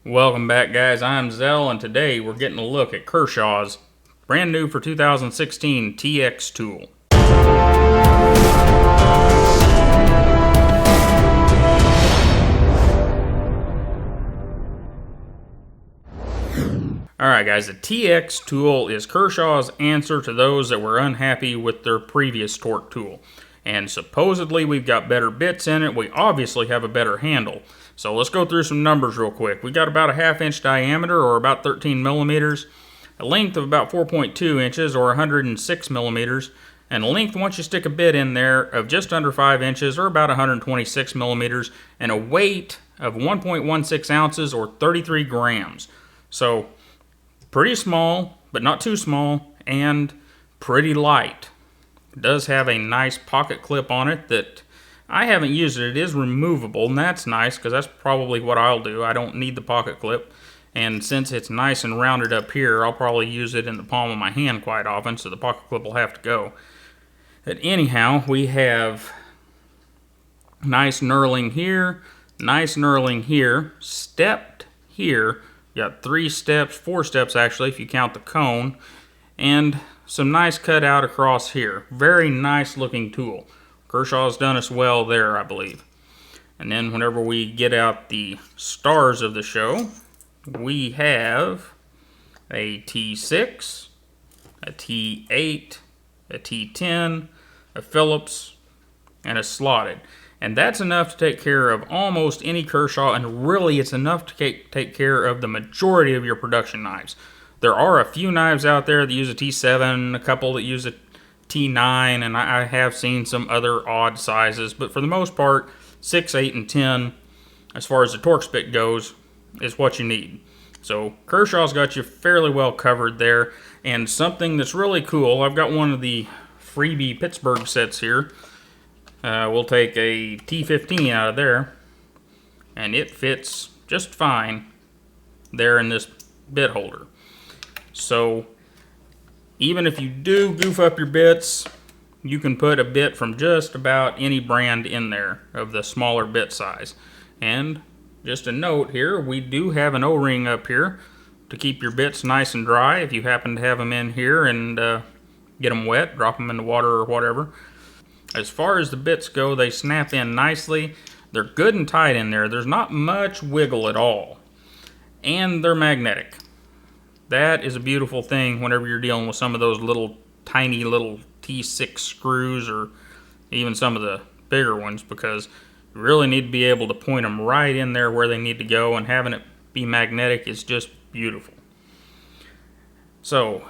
Welcome back, guys. I'm Zell, and today we're getting a look at Kershaw's brand new for 2016 TX tool. Alright guys, the TX tool is Kershaw's answer to those that were unhappy with their previous torque tool. And supposedly we've got better bits in it. We obviously have a better handle. So let's go through some numbers real quick. We got about a 1/2 inch diameter, or about 13 millimeters, a length of about 4.2 inches or 106 millimeters, and a length, once you stick a bit in there, of just under 5 inches or about 126 millimeters, and a weight of 1.16 ounces or 33 grams. So pretty small, but not too small, and pretty light. It does have a nice pocket clip on it that I haven't used it. It is removable, and that's nice because that's probably what I'll do. I don't need the pocket clip, and since it's nice and rounded up here, I'll probably use it in the palm of my hand quite often, so the pocket clip will have to go. But anyhow, we have nice knurling here, stepped here. You got 3 steps, 4 steps actually if you count the cone, and some nice cutout across here. Very nice looking tool. Kershaw's done us well there, I believe. And then whenever we get out the stars of the show, we have a T6, a T8, a T10, a Phillips, and a slotted. And that's enough to take care of almost any Kershaw, and really it's enough to take care of the majority of your production knives. There are a few knives out there that use a T7, a couple that use a T9, and I have seen some other odd sizes, but for the most part, 6, 8, and 10, as far as the Torx bit goes, is what you need. So Kershaw's got you fairly well covered there. And something that's really cool, I've got one of the freebie Pittsburgh sets here. We'll take a T15 out of there, and it fits just fine there in this bit holder. So even if you do goof up your bits, you can put a bit from just about any brand in there of the smaller bit size. And just a note here, we do have an O-ring up here to keep your bits nice and dry if you happen to have them in here and get them wet, drop them in the water or whatever. As far as the bits go, they snap in nicely. They're good and tight in there. There's not much wiggle at all. And they're magnetic. That is a beautiful thing whenever you're dealing with some of those tiny little T6 screws, or even some of the bigger ones, because you really need to be able to point them right in there where they need to go, and having it be magnetic is just beautiful. So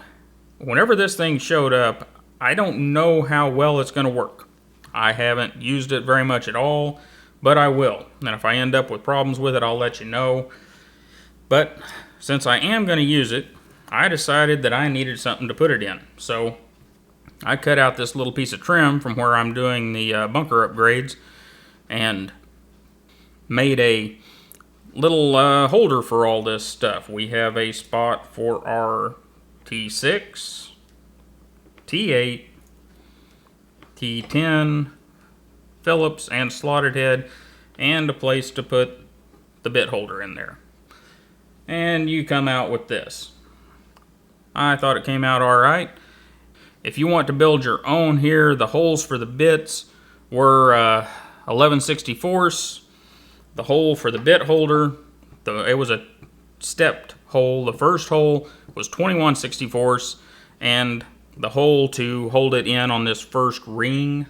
whenever this thing showed up, I don't know how well it's going to work. I haven't used it very much at all, but I will. And if I end up with problems with it, I'll let you know. But since I am going to use it, I decided that I needed something to put it in. So I cut out this little piece of trim from where I'm doing the bunker upgrades and made a little holder for all this stuff. We have a spot for our T6, T8, T10, Phillips, and slotted head, and a place to put the bit holder in there. And you come out with this. I thought it came out alright. If you want to build your own here, the holes for the bits were 11/64. The hole for the bit holder, it was a stepped hole. The first hole was 21/64, and the hole to hold it in on this first ring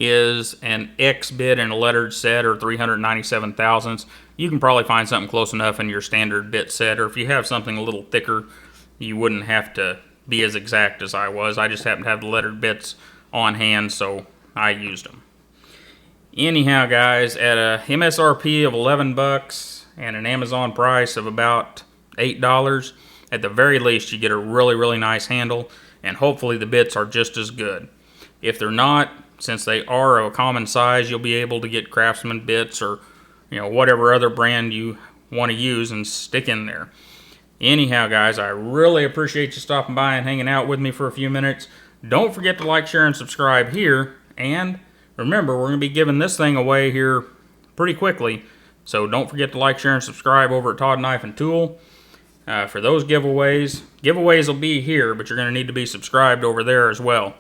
is an X bit in a lettered set, or 397 thousandths. You can probably find something close enough in your standard bit set, or if you have something a little thicker, you wouldn't have to be as exact as I was. I just happen to have the lettered bits on hand, so I used them. Anyhow, guys, at a MSRP of 11 bucks and an Amazon price of about $8, at the very least you get a really, really nice handle, and hopefully the bits are just as good. If they're not, since they are of a common size, you'll be able to get Craftsman bits, or whatever other brand you want to use, and stick in there. Anyhow, guys, I really appreciate you stopping by and hanging out with me for a few minutes. Don't forget to like, share, and subscribe here. And remember, we're going to be giving this thing away here pretty quickly. So don't forget to like, share, and subscribe over at Todd Knife and Tool. For those giveaways will be here, but you're going to need to be subscribed over there as well.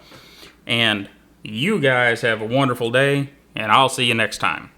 And you guys have a wonderful day, and I'll see you next time.